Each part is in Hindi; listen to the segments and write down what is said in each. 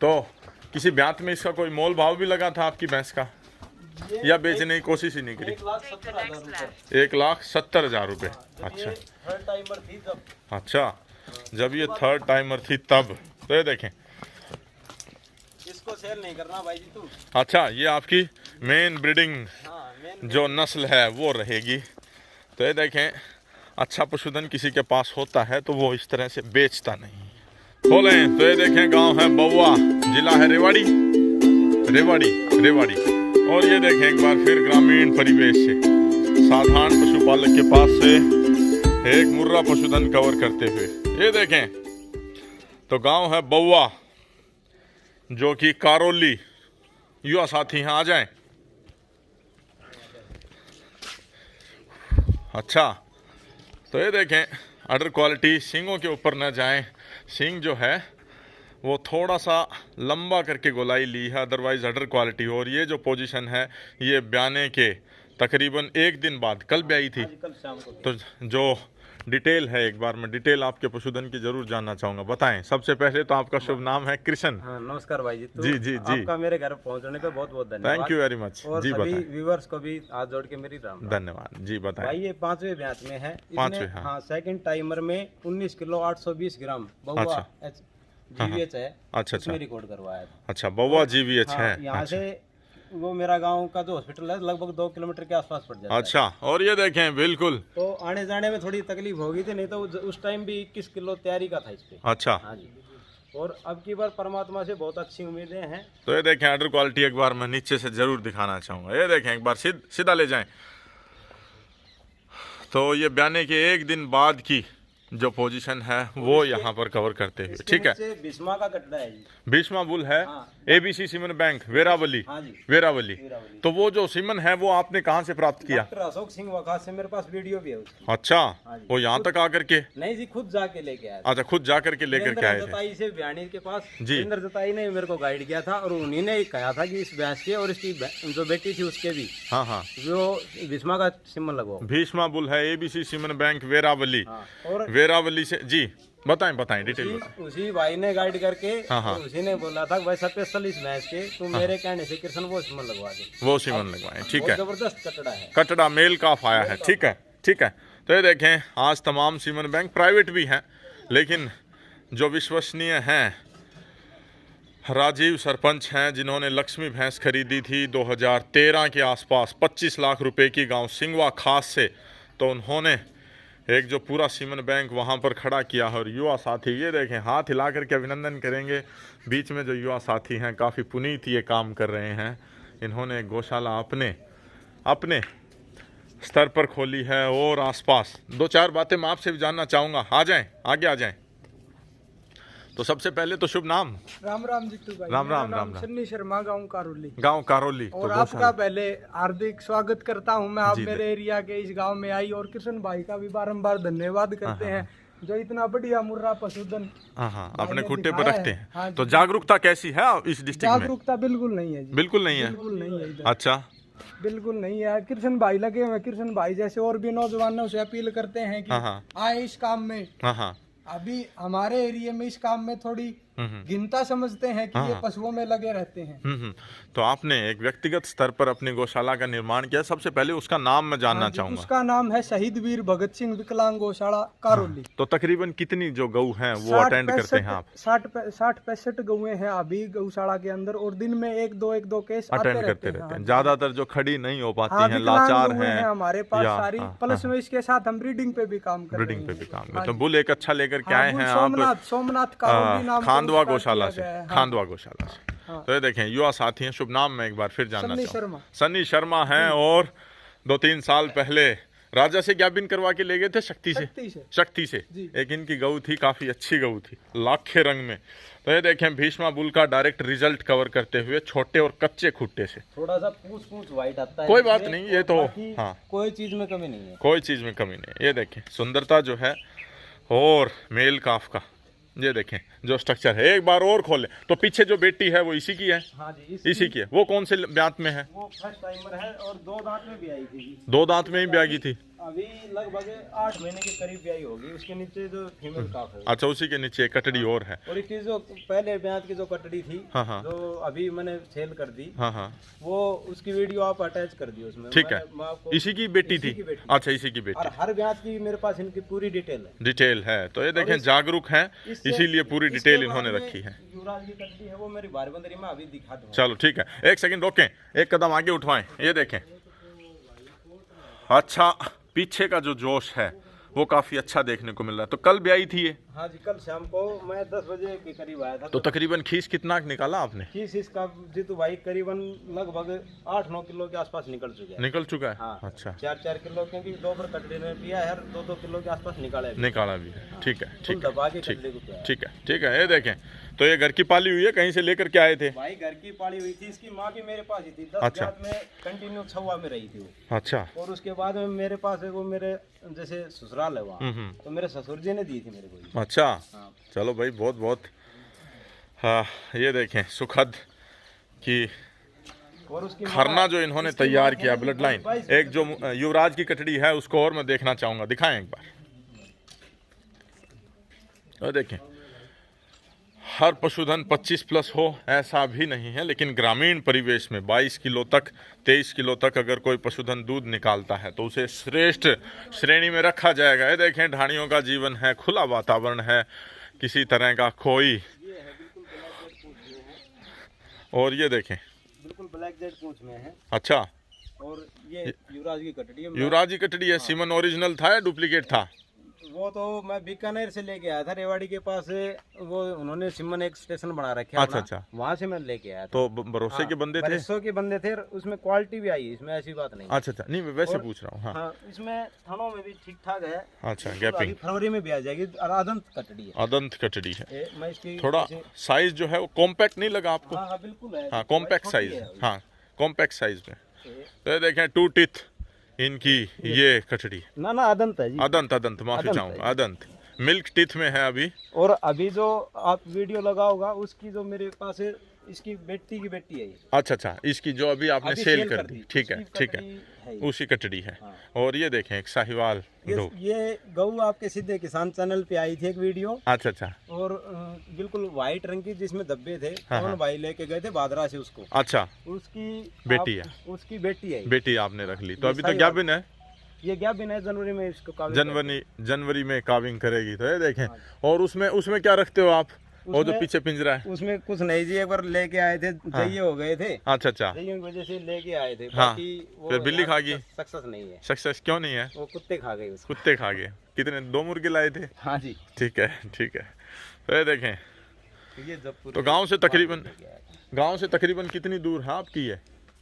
तो किसी ब्यात में इसका कोई मोल भाव भी लगा था आपकी भैंस का, या बेचने की कोशिश ही नहीं करी? 1,70,000 रुपये। अच्छा थर्ड टाइमर थी जब। अच्छा, जब ये थर्ड टाइमर थी तब। तो ये देखें, इसको सेल नहीं करना भाई जी तू। अच्छा ये आपकी मेन ब्रीडिंग हाँ, मेन जो नस्ल है वो रहेगी। तो ये देखें, अच्छा पशुधन किसी के पास होता है तो वो इस तरह से बेचता नहीं। खोलें तो ये देखें, गांव है बउआ, जिला है रेवाड़ी, रेवाड़ी रेवाड़ी। और ये देखें एक बार फिर ग्रामीण परिवेश से साधारण पशुपालक के पास से एक मुर्रा पशुधन कवर करते हुए। ये देखें तो गांव है बउआ, जो कि कारोली। युवा साथी यहाँ आ जाएं। अच्छा, तो ये देखें अडर क्वालिटी, सींगों के ऊपर न जाएं। सींग जो है वो थोड़ा सा लंबा करके गोलाई ली है, अदरवाइज अडर क्वालिटी। और ये जो पोजीशन है ये ब्याने के तकरीबन एक दिन बाद, कल ब्याई थी। कल शाम को। तो जो डिटेल है, एक बार मैं डिटेल आपके पशुधन की जरूर जानना चाहूँगा। बताएं सबसे पहले तो आपका शुभ नाम है कृष्ण। हाँ, नमस्कार भाई जी। तो जी जी जी, आपका मेरे घर पहुंचने पे बहुत बहुत धन्यवाद। Thank you very much. और जी सभी बताएं। व्यूवर्स को भी हाथ जोड़ के मेरी राम राम। धन्यवाद जी, बताएं। भाई ये 5वें ब्यात में है। पांचवें, इसने हाँ। हाँ सेकंड टाइमर में 19 किलो 820 ग्राम बउआ अच्छा। जीवीएच है। अच्छा उसमें अच्छा रिकॉर्ड करवाया था। अच्छा, बउआ GVH हाँ, है। यहाँ अच्छा से वो मेरा गांव का जो हॉस्पिटल है लगभग 2 किलोमीटर के आसपास पड़ जाता है। अच्छा, और ये देखें बिल्कुल। तो आने जाने में थोड़ी तकलीफ होगी थी, नहीं तो उस टाइम भी 21 किलो तैयारी का था इस पे। अच्छा, हाँ जी। और अब की बार परमात्मा से बहुत अच्छी उम्मीदें हैं। तो ये देखें अडर क्वालिटी, एक बार मैं नीचे से जरूर दिखाना चाहूँगा। ये देखें एक बार सीधा ले जाएं। तो ये ब्याने के एक दिन बाद की जो पोजीशन है वो यहाँ पर कवर करते हुए, ठीक है। इसके भीष्मा का कटड़ा है जी। भीष्मा बुल है, हाँ। ABC सीमन बैंक वेरावली। हाँ जी। वेरावली। वीरावली। तो वो जो सीमन है वो आपने कहाँ से प्राप्त किया? डॉक्टर अशोक सिंह वकास से मेरे पास वीडियो भी है उसकी। अच्छा, हाँ जी। वो यहाँ तक आकर के? नहीं जी, खुद जाके लेके आया। अच्छा, खुद जा करके लेकर के आए थे। जताई से बयानी के पास जी। इंद्र जताई ने मेरे को गाइड किया था, और उन्हीं ने कहा था कि इस भैंस के और इसकी जो बेटी थी उसके भी हाँ हाँ, जो भीष्मा का सिंबल लगवाओ। भीष्मा बुल है, ABC सीमन बैंक वेरावली। हाँ, और वेरावली से जी, बताएं बताएं डिटेल बताएं। उसी भाई ने गाइड करके हाँ, हाँ। उसी ने बोला था भाई स्पेशल इस भैंस के तुम मेरे कहने से कृष्ण वो सिंबल लगवा दे। वो सीमन लगवाएं, ठीक बहुत है। जबरदस्त कटड़ा है। कटड़ा मेल काफ आया है, ठीक है ठीक है। तो ये देखें, आज तमाम सीमन बैंक प्राइवेट भी हैं, लेकिन जो विश्वसनीय हैं, राजीव सरपंच हैं, जिन्होंने लक्ष्मी भैंस खरीदी थी 2013 के आसपास 25 लाख रुपए की गांव सिंगवा खास से। तो उन्होंने एक जो पूरा सीमन बैंक वहां पर खड़ा किया है। और युवा साथी ये देखें, हाथ हिला करके अभिनंदन करेंगे। बीच में जो युवा साथी हैं काफ़ी पुनीत ये काम कर रहे हैं। इन्होंने गौशाला अपने स्तर पर खोली है और आसपास। दो चार बातें मैं आपसे भी जानना चाहूँगा, आ जाएं, आगे आ जाएं। तो सबसे पहले तो शुभ नाम। राम राम जितू भाई। राम मेरा राम, नाम राम राम। सन्नी शर्मा, गांव कारोली। गांव कारोली। और तो आपका पहले हार्दिक स्वागत करता हूं मैं। आप जी, मेरे एरिया के इस गांव में आई, और कृष्ण भाई का भी बारंबार धन्यवाद करते हैं जो इतना बढ़िया मुर्रा पशुधन हाँ हाँ अपने भाई ने खुट्टे पर दिखाया रखते है। हैं। हाँ तो जी। जागरूकता कैसी है इस डिस्ट्रिक्ट में? जागरूकता बिल्कुल नहीं है जी। बिल्कुल नहीं है। बिल्कुल नहीं है इधर। अच्छा, बिल्कुल नहीं है। कृष्ण भाई लगे हुए, कृष्ण भाई जैसे और भी नौजवानों से अपील करते हैं कि हाँ हाँ आए इस काम में। हाँ हाँ, अभी हमारे एरिया में इस काम में थोड़ी गिनता समझते हैं कि ये पशुओं में लगे रहते हैं। तो आपने एक व्यक्तिगत स्तर पर अपनी गौशाला का निर्माण किया। सबसे पहले उसका नाम मैं जानना हाँ जी, चाहूंगा। उसका नाम है शहीद वीर भगत सिंह विकलांग गौशाला कारोली। तो तकरीबन कितनी जो गऊ हैं वो अटेंड करते हैं आप? 60-65 गौएं हैं अभी गौशाला के अंदर, और दिन में एक दो केस अटेंड आते करते रहते हैं। ज्यादातर जो खड़ी नहीं हो पाती हाँ, हैं, विकलांग लाचार गौएं हैं हमारे पास या- सारी। हाँ, प्लस में इसके साथ हम ब्रीडिंग पे भी काम कर रहे ब्रीडिंग हैं। पे भी काम हाँ करते हैं। जी। बुल एक अच्छा लेकर के आए हाँ, हैं सोमनाथ आप कारोली नाम से खांडवा उसका गौशाला किया से। गया है। हाँ। खांडवा गौशाला से। हाँ। तो ये देखें युवा साथी हैं, शुभ नाम मैं एक बार फिर जानना सन्नी चाहूँगा। शर्मा। सन्नी शर्मा हैं, और 2-3 साल पहले राजा से ज्ञापन करवा के ले गए थे शक्ति से। शक्ति से जी। एक इनकी गऊ थी, काफी अच्छी गऊ थी, लाखे रंग में। तो ये देखें भीष्मा बुल का डायरेक्ट रिजल्ट कवर करते हुए छोटे और कच्चे खुट्टे से। थोड़ा सा पूछ व्हाइट आता है। कोई बात नहीं, ये तो बाकी हाँ, कोई चीज में कमी नहीं है। कोई चीज में कमी नहीं। ये देखें सुंदरता जो है, और मेल काफ का ये देखें जो स्ट्रक्चर है। एक बार और खोले तो पीछे जो बेटी है वो इसी की है। हाँ जी, इसी की है। वो कौन से ब्यात में है? वो फर्स्ट टाइमर है और 2 दांत में भी आई थी जी। 2 दांत में ही ब्यागी थी। अभी लगभग 8 महीने के करीब ब्याई होगी। उसके नीचे जो फीमेल काफ है। अच्छा, उसी के नीचे एक कटड़ी और है। और इसकी जो पहले ब्याज की जो कटड़ी थी, हाँ हाँ, जो अभी मैंने सेल कर दी, हाँ हाँ, वो उसकी वीडियो आप अटैच कर दी उसमें। ठीक है। मैं आपको इसी की बेटी थी? अच्छा, इसी की और बेटी। हर ब्याज की मेरे पास इनकी पूरी डिटेल है। डिटेल है, तो ये देखें जागरूक हैं, इसीलिए पूरी डिटेल इन्होंने रखी है। युवराज की कटड़ी है, वो मेरी बारबंदरी में अभी दिखा दूँ। चलो ठीक है, एक सेकंड रोकें, एक कदम आगे उठवाएं। ये देखें, अच्छा, पीछे का जो जोश है वो काफी अच्छा देखने को मिल रहा है। तो कल ब्याई थी ये? हाँ जी, कल शाम को मैं 10 बजे के करीब आया था। तो तकरीबन खीस कितना निकाला आपने? खीस इसका जीतू भाई करीबन लगभग 8-9 किलो के आसपास निकल चुका है। निकल चुका है? हाँ, अच्छा, 4-4 किलो, क्योंकि 2 बार कटड़ी ने पिया है, 2-2 किलो के आसपास निकाला है। निकाला भी है, ठीक है, ठीक है, दबा के ठीक कटड़ी को पिया है। ठीक है, ठीक है। ये देखें, तो ये घर की पाली हुई है, कहीं से लेकर के आए थे? भाई घर की पाली हुई थी, इसकी माँ भी मेरे पास ही थी। 10 अच्छा। ब्याज में कंटिन्यू छुआ में रही थी वो। अच्छा, और उसके बाद में मेरे पास है वो, मेरे जैसे ससुराल है वहाँ, हम्म, तो मेरे ससुर जी ने दी थी मेरे को ये। अच्छा, हाँ। चलो भाई, बहुत बहुत हाँ, ये देखें सुखद कि और उसकी खरना जो इन्होंने तैयार किया, ब्लड लाइन। एक जो युवराज की कटड़ी है उसको और मैं देखना चाहूंगा, दिखाएं एक बार। और देखें, हर पशुधन 25 प्लस हो ऐसा भी नहीं है, लेकिन ग्रामीण परिवेश में 22 किलो तक, 23 किलो तक अगर कोई पशुधन दूध निकालता है तो उसे श्रेष्ठ श्रेणी में रखा जाएगा। ये देखें, ढाणियों का जीवन है, खुला वातावरण है, किसी तरह का कोई, और ये देखें बिल्कुल ब्लैक जेड पूंछ में है। अच्छा, और ये युवराज की कटड़ी है। युवराज की कटड़ी है। सीमन ओरिजिनल था या डुप्लीकेट था? वो तो मैं बीकानेर से लेके आया था, रेवाड़ी के पास से। वो उन्होंने सिमन एक स्टेशन बना रखे। अच्छा, अच्छा। वहाँ से मैं लेके आया था। तो भरोसे के बंदे थे? भरोसे के बंदे थे, उसमें क्वालिटी भी आई, इसमें ऐसी बात नहीं। अच्छा, अच्छा, नहीं मैं वैसे पूछ रहा हूँ। हाँ, हाँ, इसमें थानों में भी ठीक ठाक है। अच्छा, अभी गैपिंग, फरवरी में भी आ जाएगी। और आदंत कटड़ी है, अदंत कटड़ी है। मैं इसकी थोड़ा साइज जो है वो कॉम्पैक्ट नहीं लगा आपको? हाँ हाँ बिल्कुल है। हाँ, कॉम्पैक्ट साइज है। हाँ, कॉम्पैक्ट साइज में। तो ये देखें, 2 टीथ इनकी ये कटड़ी। ना ना, आदंत है जी। अदंत, अदंत, माफी चाहूंगा, अदंत मिल्क टीथ में है अभी। और अभी जो आप वीडियो लगाओगा, उसकी जो मेरे पास है, इसकी बेटी की बेटी है ये। अच्छा, अच्छा, इसकी जो अभी आपने अभी सेल कर दी, ठीक है, उसकी ठीक है, कटड़ी है। उसी कटड़ी है। हाँ। और ये देखें, एक साहिवाल दो। ये गऊ आपके सीधे किसान चैनल पे आई थी एक वीडियो। अच्छा, अच्छा, और बिल्कुल व्हाइट रंग की, जिसमें धब्बे थे। हाँ, कौन भाई लेके गए थे बादरा से उसको। अच्छा, उसकी बेटी है। उसकी बेटी है। बेटी आपने रख ली, तो अभी तो क्या बिन है? ये क्या बिना है, जनवरी में इसको काविंग जनवरी में काविंग करेगी। तो ये देखें, और उसमें क्या रखते हो आप? वो जो पीछे पिंजरा है उसमें कुछ नहीं जी, एक बार लेके आए थे, दही हो गए थे। अच्छा, अच्छा, दही की वजह से लेके आए थे। हाँ, बाकी वो फिर बिल्ली खा गई। सक्सेस नहीं है। सक्सेस क्यों नहीं है? वो कुत्ते खा गए उसको। कुत्ते खा गए। कितने, 2 मुर्गे लाए थे? हाँ जी, ठीक है, ठीक है। तो ये देखें, ये जब तो गांव से तकरीबन कितनी दूर है आपकी ये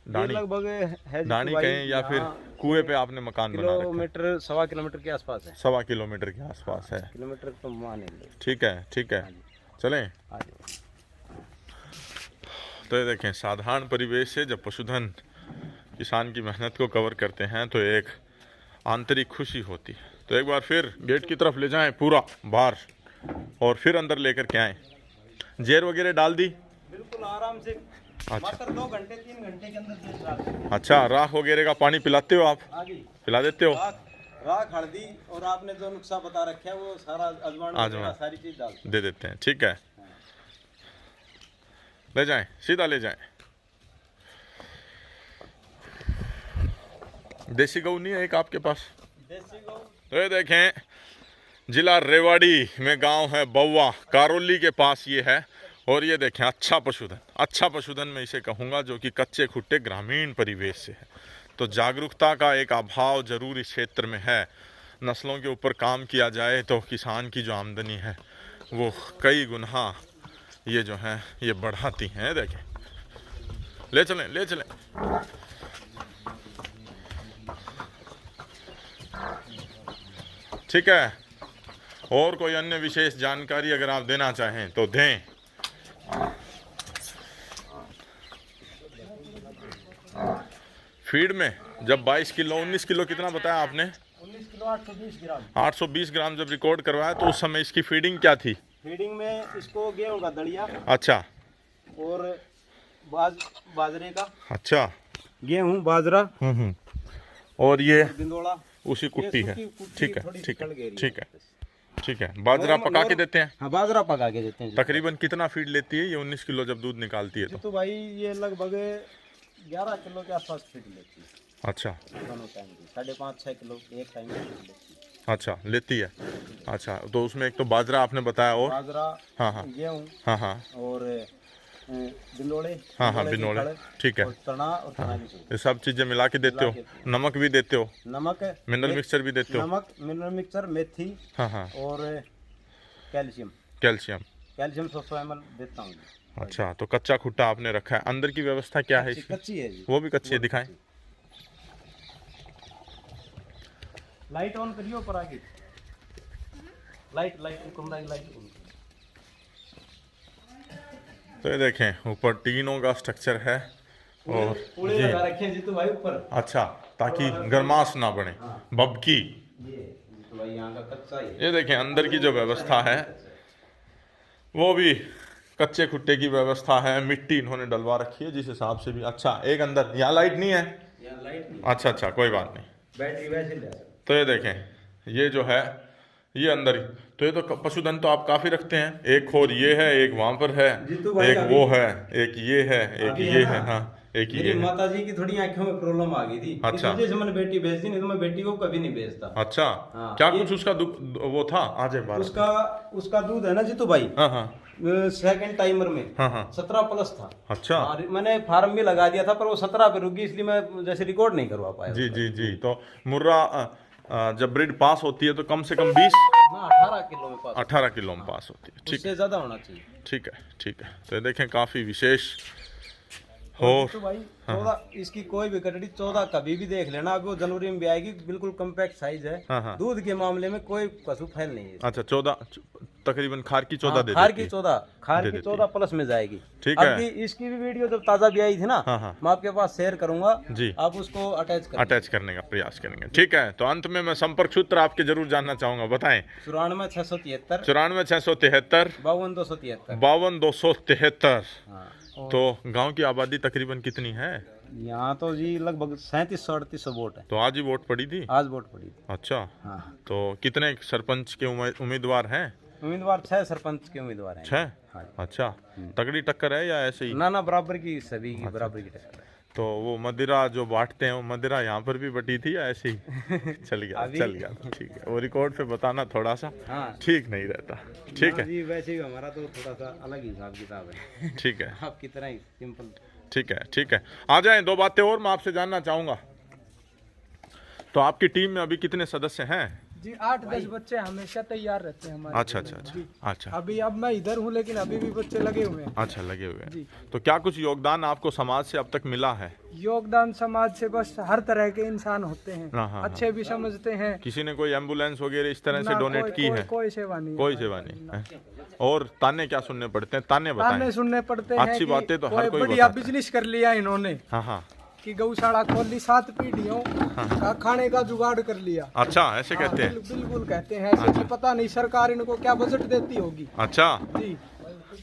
डाणी? लगभग है डाणी कहें या फिर कुएं पे आपने मकान बना रखा है? किलोमीटर 1.25 किलोमीटर के आसपास है। 1.25 किलोमीटर के आसपास है। किलोमीटर तो माने लो। ठीक है, ठीक है, चलें। हाँ जी। तो ये देखें, साधारण परिवेश से जब पशुधन किसान की मेहनत को कवर करते हैं तो एक आंतरिक खुशी होती है। तो एक बार फिर गेट की तरफ ले जाएं पूरा बाहर, और फिर अंदर लेकर के आएँ। जेर वगैरह डाल दी? बिल्कुल आराम से। अच्छा, मात्र 2 घंटे 3 घंटे के अंदर देश डाल दें। अच्छा, राख वगैरह का पानी पिलाते हो आप? हाँ जी, पिला देते हो? राख, हल्दी, और आपने जो नुस्खा बता रखा है वो सारा अजवान सारी चीज डाल दे देते हैं। ठीक है, ले जाएं, सीधा ले जाएं। देसी गऊ नहीं है एक आपके पास? देसी गौ। तो ये देखें, जिला रेवाड़ी में गांव है बउआ, कारोली के पास ये है। और ये देखें, अच्छा पशुधन मैं इसे कहूँगा, जो कि कच्चे खुट्टे ग्रामीण परिवेश से है। तो जागरूकता का एक अभाव जरूर इस क्षेत्र में है। नस्लों के ऊपर काम किया जाए तो किसान की जो आमदनी है वो कई गुना ये जो है ये बढ़ाती हैं। देखें, ले चलें, ले चलें। ठीक है, और कोई अन्य विशेष जानकारी अगर आप देना चाहें तो दें। फीड में जब 22 किलो, 19 किलो कितना बताया आपने? 19 किलो 820 ग्राम। 820 ग्राम जब रिकॉर्ड करवाया तो उस समय इसकी फीडिंग क्या थी? फीडिंग में इसको गेहूं का दलिया। अच्छा, और बाजरे का। अच्छा, गेहूं, बाजरा, और ये बिंदोड़ा। उसी कुट्टी है। सूखी कुट्टी ठीक है थोड़ी ठीक है सड़ गई ठीक है ठीक है। बाजरा पका के देते हैं। हाँ, बाजरा पका के देते हैं जी। तकरीबन कितना फीड लेती है ये 19 किलो जब दूध निकालती है तो? तो भाई ये लगभग 11 किलो के आसपास फीड लेती है अच्छा दोनों टाइम की, 5.5-6 किलो एक टाइम की feed लेती है। अच्छा लेती है। अच्छा तो उसमें एक तो बाजरा आपने बताया और बाजरा, हाँ हाँ गेहूँ हाँ हाँ और बिलोड़े, हाँ हाँ की बिनोले खड़, ठीक है। और चना और चना की सूजी। ये सब चीजें मिला के देते हो? नमक भी देते हो? नमक, मिनरल मिक्सचर भी देते हो? नमक, मिनरल मिक्सचर, मेथी हाँ हाँ और कैल्शियम कैल्शियम। 100 ml देता हूँ। अच्छा तो कच्चा खुट्टा आपने रखा है। अंदर की व्यवस्था क्या है इसमें? कच्ची है जी। वो भी कच्ची है, दिखाएं। लाइट ऑन करियो पर आगे, लाइट कमरा की लाइट ऑन। तो ये देखें ऊपर टीनों का स्ट्रक्चर है और पूरे ये लगा रखे हैं जी तो भाई ऊपर। अच्छा ताकि गर्माश ना बने बबकी। ये तो भाई यहाँ का कच्चा ही है। ये देखें अंदर की जो व्यवस्था है वो भी कच्चे खुट्टे की व्यवस्था है। मिट्टी इन्होंने डलवा रखी है जिस हिसाब से भी। अच्छा एक अंदर यहाँ लाइट नहीं है? यहाँ लाइट नहीं, अच्छा अच्छा कोई बात नहीं। बैटरी वैसे ले सकते। तो ये देखें ये जो है ये अंदर ही। तो ये तो पशुधन तो आप काफी रखते हैं। एक खोर ये है, एक वहां पर है, जीतू भाई एक अभी- वो है, एक ये है, एक अभी ये है है। ना? हाँ एक ये मेरी है। माता जी की थोड़ी आंखों में प्रॉब्लम आ गई थी, इस अच्छा। वजह से मैंने बेटी भेज दी, नहीं तो मैं बेटी को कभी नहीं भेजता। अच्छा हाँ, क्या ये- कुछ उसका वो था आज एक बार? उसका दूध है ना जीतू भाई, हाँ हाँ सेकंड टाइमर में हाँ हाँ 17 प्लस था। अच्छा हाँ, मैंने फार्म भी लगा दिया था पर वो 17 पे रुक गई, इसलिए मैं जैसे रिकॉर्ड नहीं करवा पाया। जी जी जी। तो मुर्रा जब ब्रीड पास होती है तो कम से कम 20 हाँ, 18 किलो में पास, 18 किलो में पास होती है। ठीक उससे ज्यादा होना चाहिए। ठीक है ठीक है। तो ये देखें काफी विशेष और तो भाई 14 इसकी कोई भी कटड़ी 14 कभी भी देख लेना, अभी वो जनवरी में भी आएगी, बिल्कुल कम्पैक्ट साइज है। हाँ हाँ दूध के मामले में कोई पशु फैल नहीं है। अच्छा 14 तकरीबन खार की 14 दे खार देती की है। 14, खार दे की देती 14 प्लस में जाएगी। ठीक है। अभी इसकी भी वीडियो जब ताजा भी आई थी ना, हाँ हाँ मैं आपके पास शेयर करूंगा जी। आप उसको अटैच कर। अटैच करने का प्रयास करेंगे। ठीक है। तो अंत में मैं संपर्क सूत्र आपके जरूर जानना चाहूंगा, बताएं। 94 673 94 673 52 273। 52 273। हाँ, तो गांव की आबादी तकरीबन कितनी है? यहाँ तो जी लगभग 3700-3800 वोट है। तो आज ही वोट पड़ी थी? आज वोट पड़ी थी। अच्छा हाँ, तो कितने सरपंच के उम्मीदवार हैं? उम्मीदवार 6 सरपंच के उम्मीदवार हैं। 6? हाँ। अच्छा तगड़ी टक्कर है या ऐसे ही? ना बराबर की, सभी की बराबर की टक्कर है। तो वो मदिरा जो बांटते हैं वो मदिरा यहाँ पर भी बटी थी या ऐसे ही चल गया ठीक है। वो रिकॉर्ड पे बताना थोड़ा सा हाँ ठीक नहीं रहता। ठीक है जी, वैसे भी हमारा तो थोड़ा सा अलग हिसाब किताब है, ठीक है आपकी तरह ही सिंपल। ठीक है। आ जाएं, दो बातें और मैं आपसे जानना चाहूँगा। तो आपकी टीम में अभी कितने सदस्य हैं? जी 8-10 बच्चे हमेशा तैयार रहते हैं हमारे अच्छा टीम अच्छा में। अच्छा जी। अच्छा अभी अब मैं इधर हूँ लेकिन अभी भी बच्चे लगे हुए हैं। अच्छा लगे हुए जी। हैं। तो क्या कुछ योगदान आपको समाज से अब तक मिला है? योगदान समाज से बस हर तरह के इंसान होते हैं, हाँ, हाँ, अच्छे भी समझते हैं। किसी ने कोई एम्बुलेंस वगैरह इस तरह से ना, डोनेट की है? कोई सेवा नहीं है। कोई सेवा नहीं है। और ताने क्या सुनने पड़ते हैं? ताने ताने बताएं। सुनने पड़ते हैं अच्छी कि बातें तो हर कोई बढ़िया बताता है। बिजनेस कर लिया इन्होंने, हाँ हाँ कि गौशाला खोल ली, 7 पीढ़ियों का खाने का जुगाड़ कर लिया। अच्छा ऐसे कहते हैं? बिल्कुल कहते हैं ऐसे कि पता नहीं सरकार इनको क्या बजट देती होगी। अच्छा जी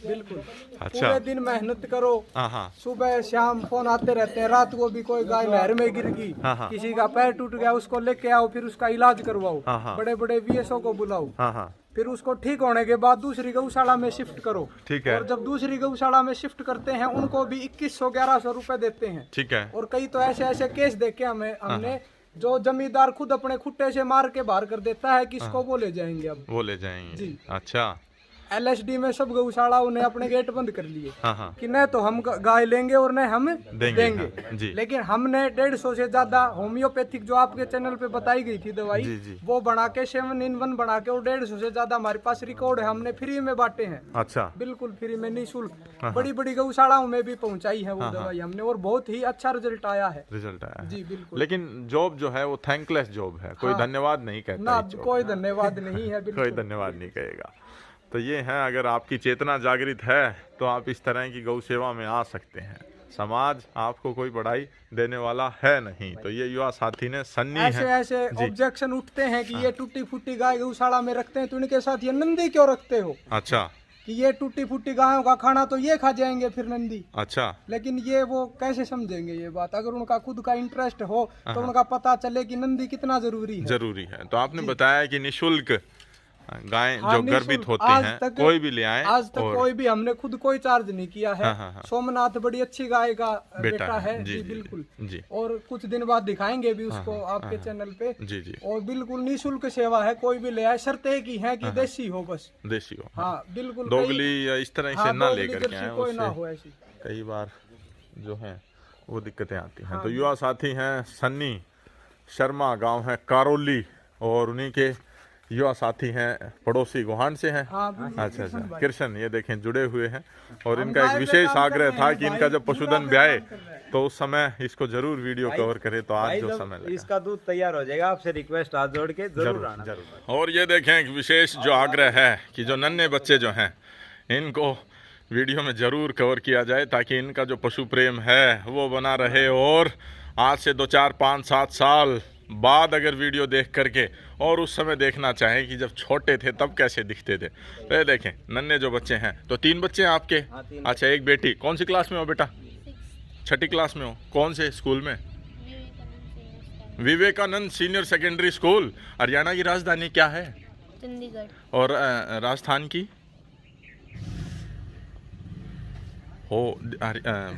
बिल्कुल। अच्छा। पूरे दिन मेहनत करो, हाँ हाँ सुबह शाम फोन आते रहते हैं, रात को भी कोई गाय नहर में गिर गई, हाँ, हाँ। किसी का पैर टूट गया, उसको लेके आओ, फिर उसका इलाज करवाओ, हाँ, हाँ। बड़े बड़े वीएसओ को बुलाओ, हाँ हाँ फिर उसको ठीक होने के बाद दूसरी गौशाला में शिफ्ट करो। ठीक है। और जब दूसरी गौशाला में शिफ्ट करते हैं उनको भी 2100-1100 रुपए देते हैं। ठीक है। और कई तो ऐसे केस देखे हमने जो जमींदार खुद अपने खुट्टे से मार के बाहर कर देता है कि इसको वो ले जाएंगे अब। वो ले जाएंगे जी। अच्छा LSD में सब गौशालाओं ने अपने गेट बंद कर लिए हाँ हाँ कि न तो हम गाय लेंगे और न हम देंगे, देंगे। हाँ, जी। लेकिन हमने 150 से ज्यादा होम्योपैथिक जो आपके चैनल पे बताई गई थी दवाई, जी, जी। वो बना के 7-in-1 बना के और 150 से ज्यादा हमारे पास रिकॉर्ड है, हमने फ्री में बांटे हैं। अच्छा बिल्कुल फ्री में, निःशुल्क। बड़ी बड़ी गौशालाओं में भी पहुंचाई है वो दवाई हमने, और बहुत ही अच्छा रिजल्ट आया है। रिजल्ट आया है। जी बिल्कुल। लेकिन जॉब जो है वो थैंकलेस जॉब है, कोई हाँ। धन्यवाद नहीं कहता ना इस job कोई में। धन्यवाद नहीं है। कोई बिल्कुल धन्यवाद नहीं कहेगा। तो ये है, अगर आपकी चेतना जागृत है तो आप इस तरह की गौ सेवा में आ सकते हैं। समाज आपको कोई बढ़ाई देने वाला है नहीं। तो ये युवा साथी ने सन्नी ऐसे है ऐसे जी। ऑब्जेक्शन उठते हैं कि ये टूटी फूटी गाय गौशाला में रखते हैं तो इनके साथ ये नंदी क्यों रखते हो। अच्छा कि ये टूटी फूटी गायों का खाना तो ये खा जाएंगे फिर नंदी। अच्छा, लेकिन ये वो कैसे समझेंगे ये बात? अगर उनका खुद का इंटरेस्ट हो तो उनका पता चले कि नंदी कितना जरूरी है। जरूरी है। तो आपने बताया कि निशुल्क गायें हाँ, जो निःशुल्क। गर्भित होती आज हैं तक- कोई भी ले आए। आज तक कोई भी हमने खुद कोई चार्ज नहीं किया है। हाँ। सोमनाथ बड़ी अच्छी गाय का बेटा है जी, जी, जी, बिल्कुल। जी। और कुछ दिन बाद दिखाएंगे भी उसको आपके चैनल पे। जी जी, और बिल्कुल निःशुल्क सेवा है, कोई भी ले आए। शर्त एक ही है कि देसी हो बस। देसी हो। हाँ बिल्कुल। दोगली या इस तरह से ना दोगली लेकर के जर्सी आए, कोई ना उससे हो ऐसी। कई बार जो है वो दिक्कतें आती हैं। तो युवा साथी हैं सन्नी शर्मा, गांव है कारोली, और उन्हीं के युवा साथी हैं पड़ोसी गोहान से हैं। हाँ, बिल्कुल, अच्छा कृष्ण भाई। कृष्ण, ये देखें जुड़े हुए हैं। और हम इनका एक गाय पे विशेष काम कर आग्रह रहे था हैं कि भाई, इनका जब पूरा पशुधन पे ब्याए काम कर रहे हैं। तो उस समय इसको जरूर वीडियो कवर करे। तो आज भाई जो जब समय लगा इसका दूध तैयार हो जाएगा आपसे रिक्वेस्ट हाथ जोड़ के जरूर आना। जरूर। और ये देखें एक विशेष जो आग्रह है कि जो नन्हे बच्चे जो हैं इनको वीडियो में जरूर कवर किया जाए, ताकि इनका जो पशु प्रेम है वो बना रहे। और आज से 2, 4, 5, 7 साल बाद अगर वीडियो देख करके और उस समय देखना चाहें कि जब छोटे थे तब कैसे दिखते थे। तो ये देखें नन्हे जो बच्चे हैं। तो 3 बच्चे हैं आपके? हाँ, 3 अच्छा, एक बेटी। कौन सी क्लास में हो बेटा? 6ठी क्लास में हो। कौन से स्कूल में? Vivekananda senior secondary school. Haryana की राजधानी क्या है? चंडीगढ़। और राजस्थान की हो?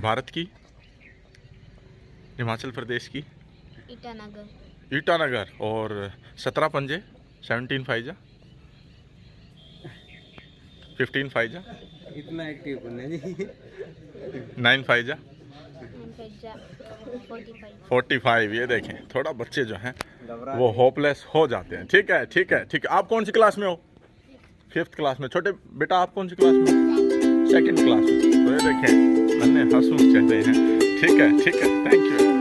भारत की? हिमाचल प्रदेश की? ईटानगर। ईटानगर। और 17 पंजे? 17 फाइजा? 15 फाइजा? इतना एक्टिव करने जी। 9 फाइजा? 45। 45। ये देखें थोड़ा बच्चे जो हैं घबरा वो होपलेस हो जाते हैं। ठीक है ठीक है ठीक है। आप कौन सी क्लास में हो? 5th क्लास में। छोटे बेटा आप कौन सी क्लास में? 2nd क्लास में। तो ये देखें नन्हे हंसमुख चेहरे हैं। ठीक है ठीक है, थैंक यू।